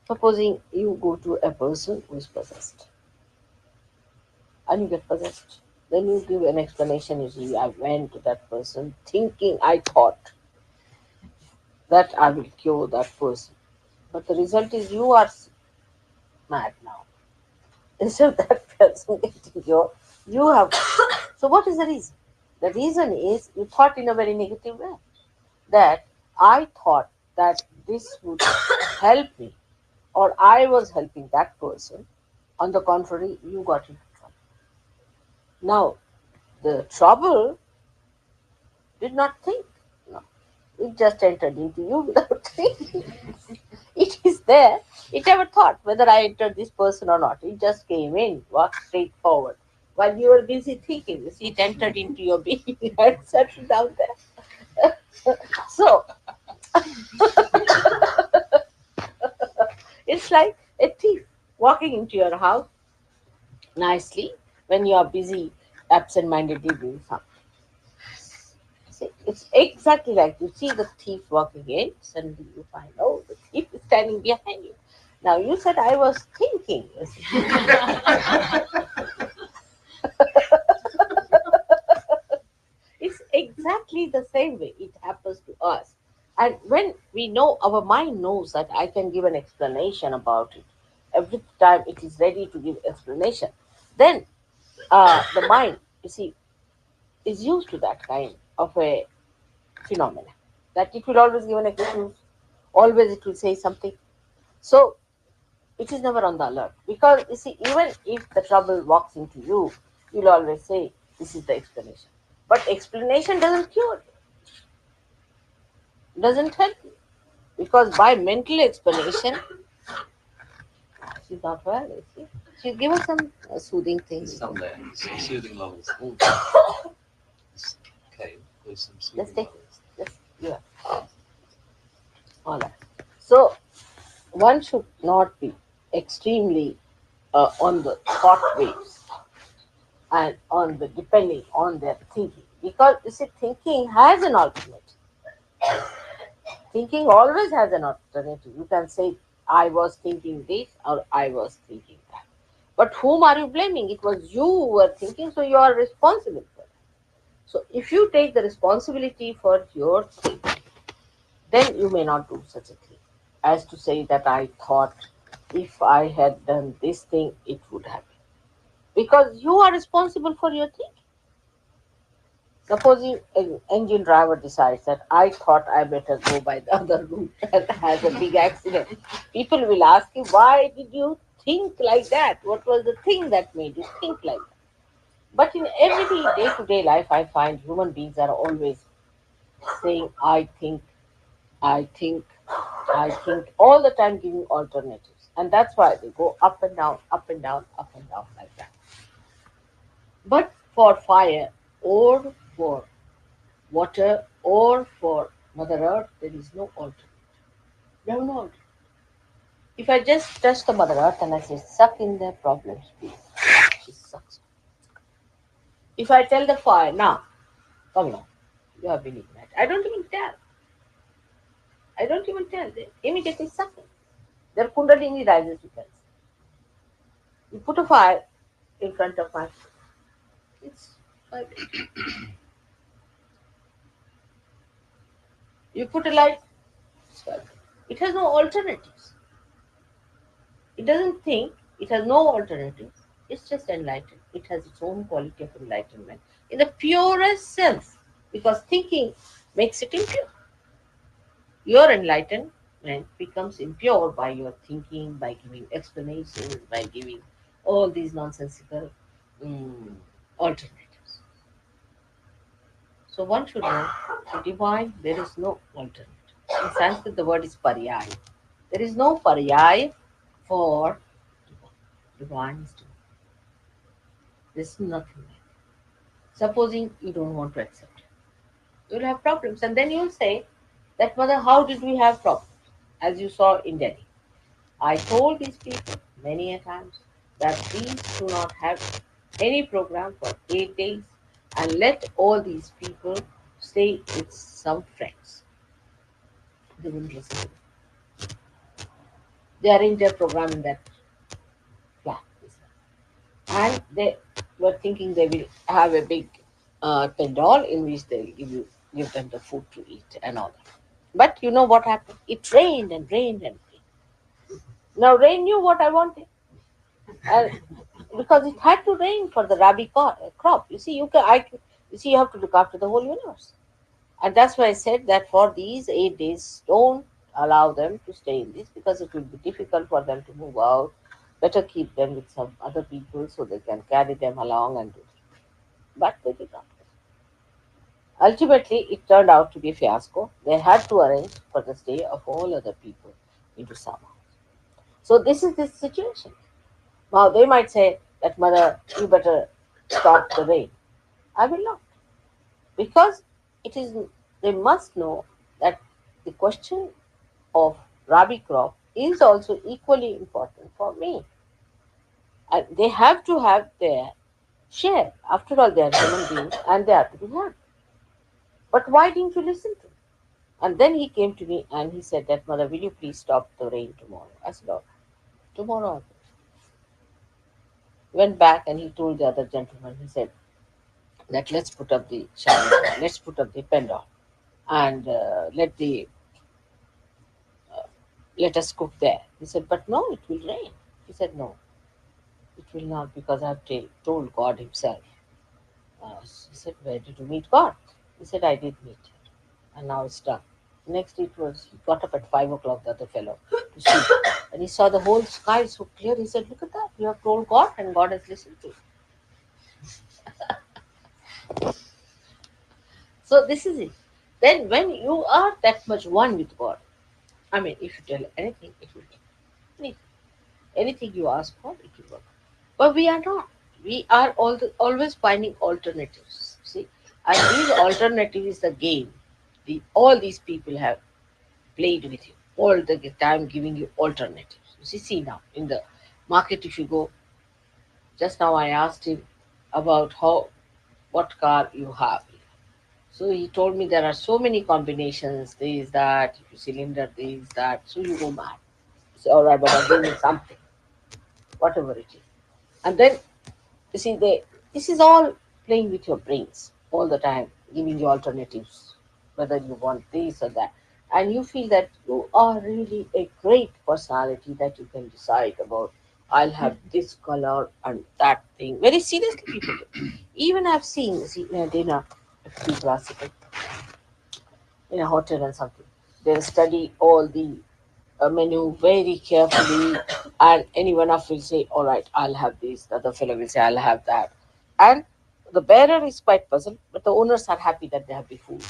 S4: supposing you go to a person who is possessed and you get possessed, then you give an explanation. You see, I went to that person thinking, I thought that I will cure that person, but the result is you are mad now. Instead of that person getting cured, you have. So what is the reason? The reason is you thought in a very negative way, that I thought that this would help me, or I was helping that person. On the contrary, you got into trouble. Now, the trouble did not think. No, it just entered into you without thinking. It is there. It never thought whether I entered this person or not. It just came in, walked straight forward. While you were busy thinking, you see, it entered into your being and settled down there. So, it's like a thief walking into your house nicely when you are busy absent-mindedly doing something. See, it's exactly like you see the thief walking in, suddenly you find, oh, the thief is standing behind you. Now you said I was thinking. You see. It's exactly the same way it happens to us. And when we know, our mind knows that I can give an explanation about it. Every time it is ready to give explanation, then the mind, you see, is used to that kind of a phenomena. That it will always give an excuse, always it will say something. So it is never on the alert. Because you see, even if the trouble walks into you, you'll always say, this is the explanation. But explanation doesn't cure it, doesn't help you. Because by mental explanation, she's not well, you see. She'll give us some soothing
S3: There's
S4: things.
S3: some there. Some soothing levels. Okay, there's some soothing
S4: Let's take
S3: levels.
S4: it. Let's give it. All right. So one should not be extremely on the thought waves and on the depending on their thinking, because you see, thinking has an alternative. Thinking always has an alternative. You can say, I was thinking this or I was thinking that. But whom are you blaming? It was you who were thinking, so you are responsible for it. So if you take the responsibility for your thinking, then you may not do such a thing as to say that I thought if I had done this thing, it would happen. Because you are responsible for your thinking. Supposing an engine driver decides that I thought I better go by the other route and has a big accident, people will ask him, why did you think like that? What was the thing that made you think like that? But in every day to day life, I find human beings are always saying, I think, I think, I think, all the time giving alternatives. And that's why they go up and down, up and down, up and down like that. But for fire or for water or for Mother Earth, there is no alternative. We have no alternative. If I just touch the Mother Earth and I say, suck in their problems, please, she sucks. If I tell the fire, now, come along, you have been ignited. I don't even tell. I don't even tell. They immediately suck in. Their Kundalini rises, you can say. You put a fire in front of my face. It's vibrating. You put a light, it's vibrating. It has no alternatives. It doesn't think, it has no alternatives. It's just enlightened. It has its own quality of enlightenment in the purest sense, because thinking makes it impure. Your enlightenment becomes impure by your thinking, by giving explanations, by giving all these nonsensical alternatives. So one should know, to divine, there is no alternative. In Sanskrit, the word is paryaya. There is no paryaya for divine. Divine is divine. There's nothing like that. Supposing you don't want to accept it, you'll have problems. And then you'll say that, Mother, how did we have problems? As you saw in Delhi. I told these people many a times that please do not have any program for 8 days and let all these people stay with some friends. They wouldn't listen to me. They arranged their program in that flat. And they were thinking they will have a big pandal in which they'll give them the food to eat and all that. But you know what happened? It rained and rained and rained. Now rain knew what I wanted, and because it had to rain for the rabi crop. You see, you see, you have to look after the whole universe, and that's why I said that for these 8 days, don't allow them to stay in this, because it will be difficult for them to move out. Better keep them with some other people so they can carry them along and do it. But they did not. Ultimately, it turned out to be a fiasco. They had to arrange for the stay of all other people into summer. So this is this situation. Now they might say that, Mother, you better stop the rain. I will not, because it is. They must know that the question of rabi crop is also equally important for me. And they have to have their Share. After all, they are human beings and they are to be helped. But why didn't you listen to me? And then he came to me and he said that, Mother, will you please stop the rain tomorrow? I said, oh, tomorrow I will. Went back and he told the other gentleman, he said that let's put up the shower, let's put up the pendant and let us cook there. He said, but no, it will rain. He said, no, it will not because I have told God himself. He said, where did you meet God? He said, I did meet him. And now it's done. Next he got up at 5 o'clock, the other fellow, to see. And he saw the whole sky so clear. He said, look at that. You have told God and God has listened to you. So this is it. Then when you are that much one with God, I mean, if you tell anything, it will work. Anything you ask for, it will work. But we are not. We are always finding alternatives. See, and these alternatives is the game. All these people have played with you all the time, giving you alternatives. See now in the market, if you go, just now I asked him about what car you have. So he told me there are so many combinations, this, that, cylinder, this, that. So you go mad. Say, all right, but I'll give you something, whatever it is. And then, you see, this is all playing with your brains all the time, giving you alternatives, whether you want this or that. And you feel that you are really a great personality that you can decide about. I'll have this color and that thing. Very seriously, people do. Even I've seen, in a dinner, a few classical in a hotel and something. They'll study all the menu very carefully, and any one of will say, all right, I'll have this. The other fellow will say, I'll have that. And the bearer is quite puzzled, but the owners are happy that they have the food.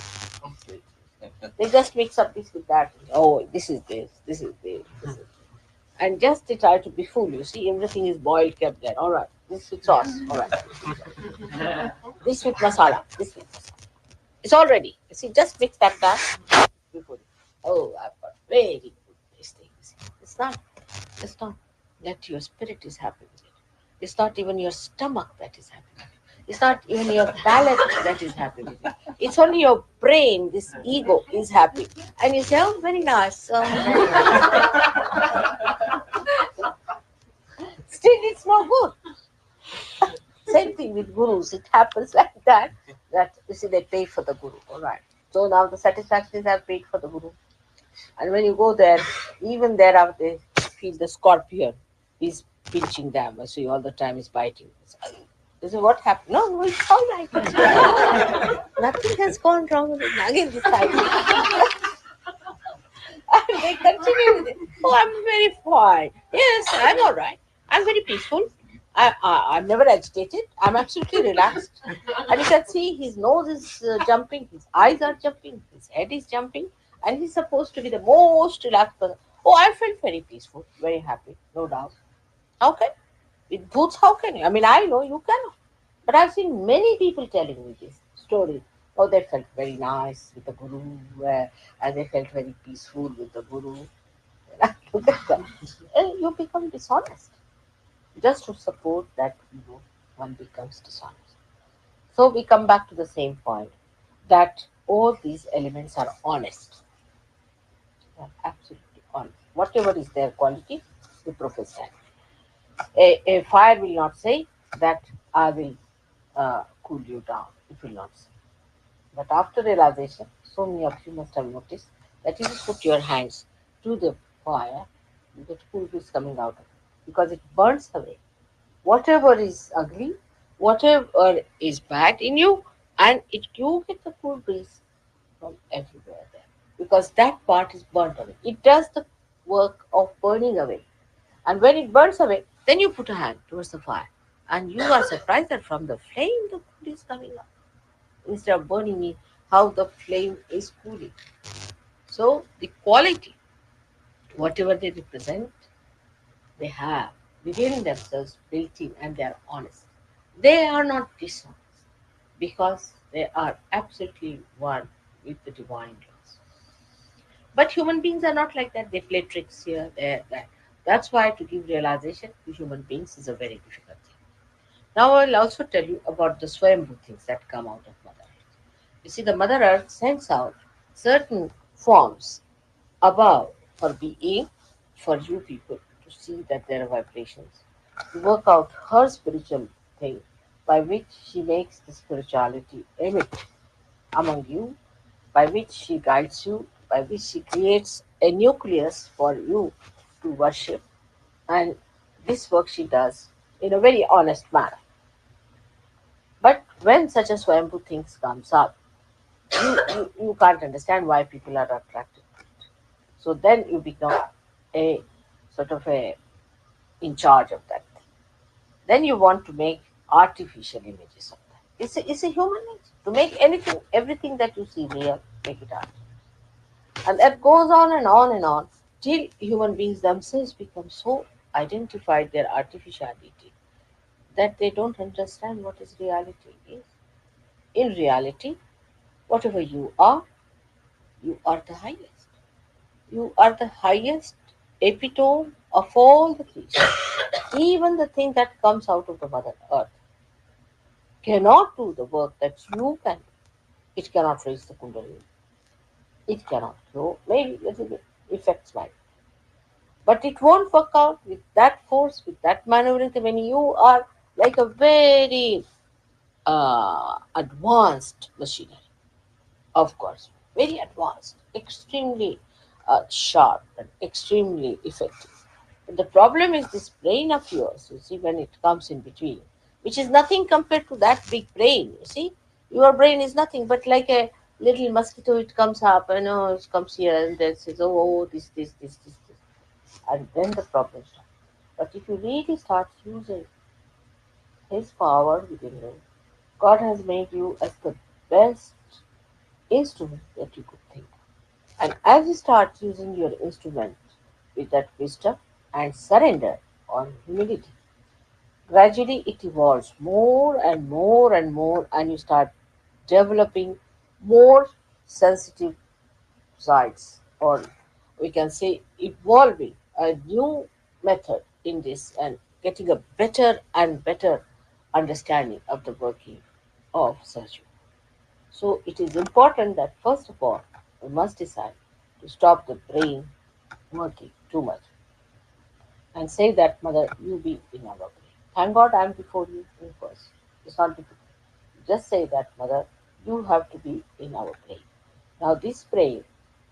S4: They just mix up this with that. Oh, this is this, this is this, this is. And just they try to befool you. See, everything is boiled, kept there. All right, this with sauce. All right, this with masala. This with masala. It's all ready. You see, just mix that before. Oh, I've got very good tasting. It's not. It's not that your spirit is happy with it. It's not even your stomach that is happy with it. It's not even your palate that is happy with it. It's only your brain, this ego, is happy. And you say, oh, very nice. Still, it's no good. Same thing with gurus. It happens like that. That you see, they pay for the guru. All right. So now the satisfaction is I've paid for the guru. And when you go there, even there they feel the scorpion is pinching them. So all the time is biting. They say, what happened? No, no, it's all right. Nothing has gone wrong with it. Again, this time. And they continue with it. Oh, I'm very fine. Yes, I'm all right. I'm very peaceful. I'm never agitated. I'm absolutely relaxed. And you can see his nose is jumping, his eyes are jumping, his head is jumping, and he's supposed to be the most relaxed person. Oh, I felt very peaceful, very happy, no doubt. How can? With boots, how can you? I mean, I know you cannot. But I've seen many people telling me this story. Oh, they felt very nice with the guru, and they felt very peaceful with the guru. Look at that. And you become dishonest. Just to support that ego, one becomes dishonest. So we come back to the same point that all these elements are honest. They are absolutely honest. Whatever is their quality, they profess that. A fire will not say that I will cool you down. It will not say. But after realization, so many of you must have noticed that if you put your hands to the fire, you get cool breeze coming out of it because it burns away whatever is ugly, whatever is bad in you, and you get the cool breeze from everywhere there because that part is burnt away. It does the work of burning away, and when it burns away, then you put a hand towards the fire, and you are surprised that from the flame the food is coming up instead of burning it. How the flame is cooling. So the quality, whatever they represent, they have within themselves built in, and they are honest. They are not dishonest because they are absolutely one with the divine laws. But human beings are not like that. They play tricks here, there, that. That's why to give realization to human beings is a very difficult thing. Now I will also tell you about the Swayambhu things that come out of Mother Earth. You see, the Mother Earth sends out certain forms above her being for you people to see that there are vibrations, to work out her spiritual thing by which she makes the spirituality emit among you, by which she guides you, by which she creates a nucleus for you to worship. And this work she does in a very honest manner. But when such a Swayambhu things comes up, you can't understand why people are attracted to it. So then you become a sort of a in charge of that thing. Then you want to make artificial images of that. It's a human nature to make anything, everything that you see real, make it art. And that goes on and on and on till human beings themselves become so identified their artificiality that they don't understand what is reality is. In reality, whatever you are the highest. You are the highest epitome of all the creatures. Even the thing that comes out of the Mother Earth cannot do the work that you can do. It cannot raise the Kundalini. It cannot grow. Maybe little bit effects might. But it won't work out with that force, with that maneuvering. When you are like a very advanced machinery, of course, very advanced, extremely sharp, and extremely effective. But the problem is this brain of yours, you see, when it comes in between, which is nothing compared to that big brain, you see. Your brain is nothing but like a little mosquito, it comes up and it comes here and then says, oh, this. And then the problem starts. But if you really start using His power within you, God has made you as the best instrument that you could think. And as you start using your instrument with that wisdom and surrender on humility, gradually it evolves more and more and more, and you start developing more sensitive sides, or we can say evolving a new method in this and getting a better and better understanding of the working of surgery. So it is important that first of all we must decide to stop the brain working too much and say that mother you be in our brain. Thank God I am before you in first. It's not difficult. Just say that mother you have to be in our brain. Now this brain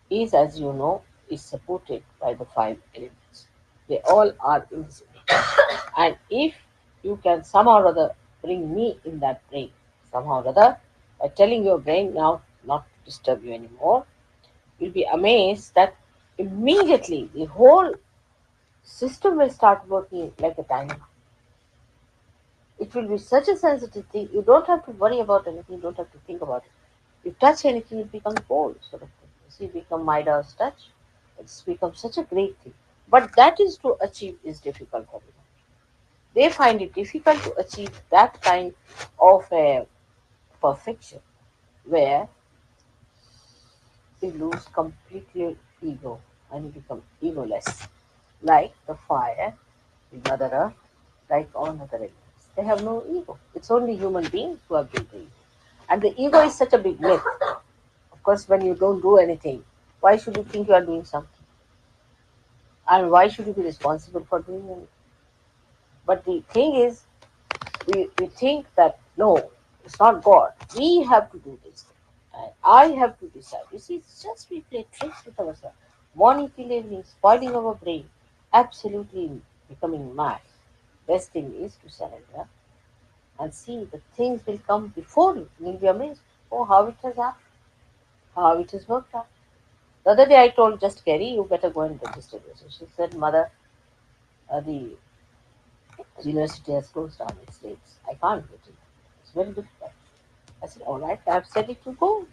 S4: is, as you know, is supported by the five elements. They all are in this brain. And if you can somehow or other bring me in that brain, somehow or other, by telling your brain now not to disturb you anymore, you'll be amazed that immediately the whole system will start working like a dynamo. It will be such a sensitive thing, you don't have to worry about anything, you don't have to think about it. You touch anything, it becomes gold, sort of thing. You see, become Midas touch. It's become such a great thing. But that is to achieve is difficult for them. They find it difficult to achieve that kind of a perfection where you lose completely ego and you become egoless. Like the fire, the Mother Earth, like all other elements. They have no ego. It's only human beings who have built the ego. And the ego is such a big myth. Of course, when you don't do anything, why should you think you are doing something? And why should you be responsible for doing anything? But the thing is, we think that no, it's not God. We have to do this. And I have to decide. You see, it's just we play tricks with ourselves. Morning till evening, spoiling our brain, absolutely becoming mad. Best thing is to surrender and see the things will come before you. You'll be amazed. Oh, how it has happened, how it has worked out. The other day I told just Kerry, you better go and register yourself. She said, Mother, the university has closed down its gates. I can't get in. It's very difficult. I said, all right, I've said it to go.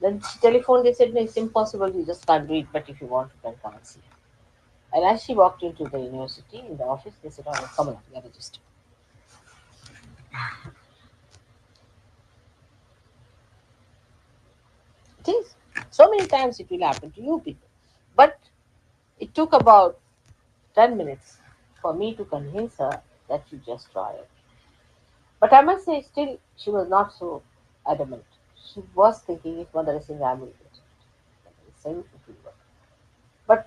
S4: Then she telephoned, they said, no, it's impossible, you just can't do it, but if you want, you can come and see her. And as she walked into the university, in the office, they said, all right, come on, you are registered. It is. So many times it will happen to you people. But it took about 10 minutes for me to convince her that you just try it. But I must say, still, she was not so adamant. She was thinking, if mother is saying, I will get it. Mother is saying, it will work. But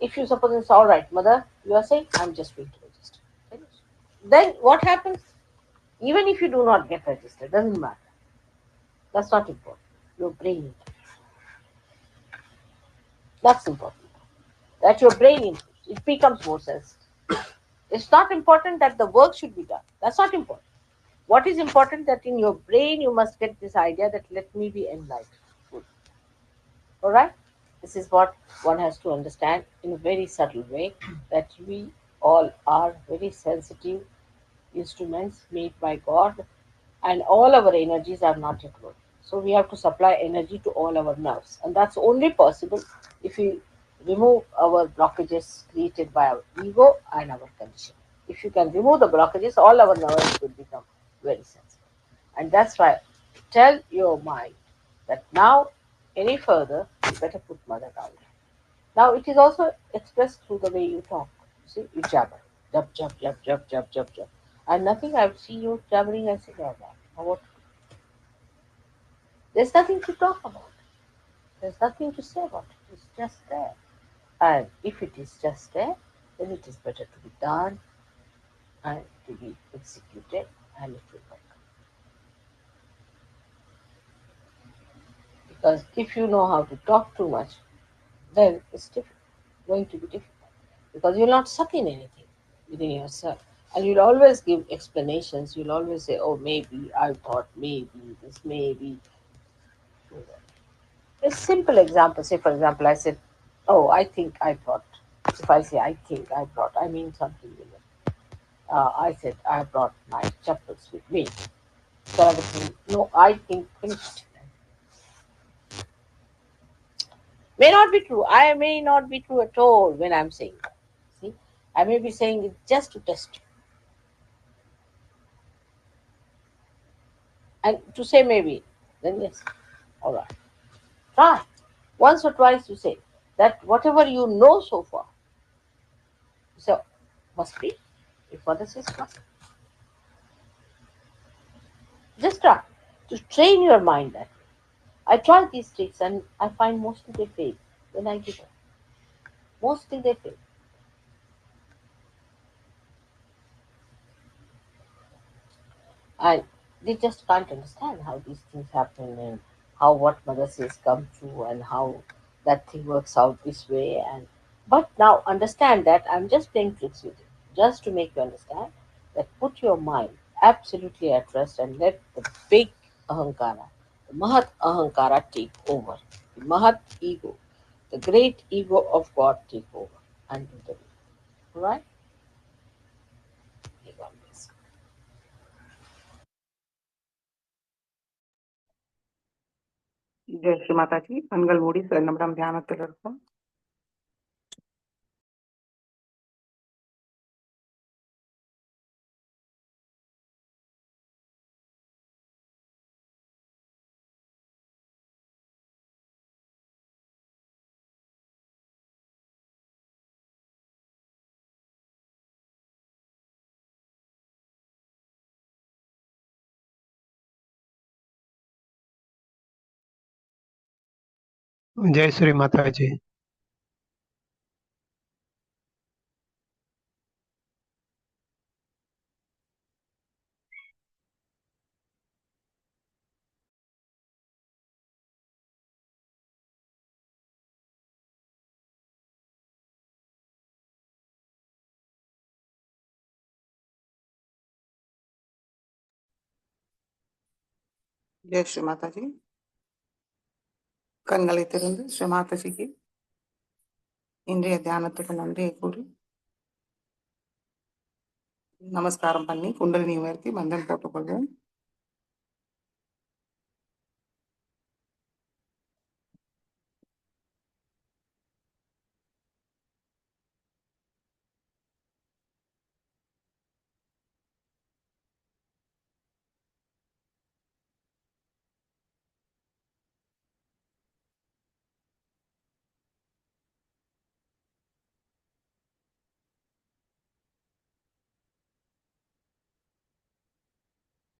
S4: if you suppose it's all right, mother, you are saying, I'm just going to register. Finish. Then what happens? Even if you do not get registered, doesn't matter. That's not important. Your brain. That's important. That your brain improves. It becomes more sensitive. It's not important that the work should be done. That's not important. What is important that in your brain you must get this idea that let me be enlightened. Good. All right? This is what one has to understand in a very subtle way, that we all are very sensitive instruments made by God, and all our energies are not yet working. So we have to supply energy to all our nerves, and that's only possible if we remove our blockages created by our ego and our condition. If you can remove the blockages, all our nerves will become very sensitive. And that's why tell your mind that now, any further, you better put mother down. Now it is also expressed through the way you talk. You see, you jabber. Jab, jab, jab, jab, jab, jab, jab. And nothing, I see you jabbering, I say, oh, what? There's nothing to talk about. There's nothing to say about it. It's just there. And if it is just there, then it is better to be done and to be executed, and it will work. Because if you know how to talk too much, then it's going to be difficult. Because you'll not suck in anything within yourself. And you'll always give explanations. You'll always say, oh, maybe, I thought, maybe, this, maybe. A simple example, say, for example, I said, oh, I think I brought. If I say, I think I brought, I mean something. I said, I brought my chappals with me. So I would say, no, I think finished. May not be true. I may not be true at all when I'm saying that. See, I may be saying it just to test you. And to say maybe, then yes, all right. Try. Once or twice you say that whatever you know so far, so must be. If mother says must, just try to train your mind that way. I try these tricks and I find mostly they fail when I give up. Mostly they fail. And they just can't understand how these things happen, and how what mother says come true, and how that thing works out this way. And but now understand that I'm just playing tricks with you, just to make you understand that put your mind absolutely at rest and let the big ahankara, the mahat ahankara take over. The mahat ego, the great ego of God take over and do the work. Right? May God bless.
S1: Jai Sri Mataji. கண்கள் மூடி சில நிமிடம் தியானத்தில் இருக்கும்.
S5: जय श्री माता जी।
S1: ஜெய் ஸ்ரீ மாதாஜி. கண்களை திறந்து ஸ்ரீ மாதாஜிக்கு இன்றைய தியானத்துக்கு நன்றியை கூறி நமஸ்காரம் பண்ணி குண்டலினி உயர்த்தி மந்தன் போட்டுக்கொள்வோம்.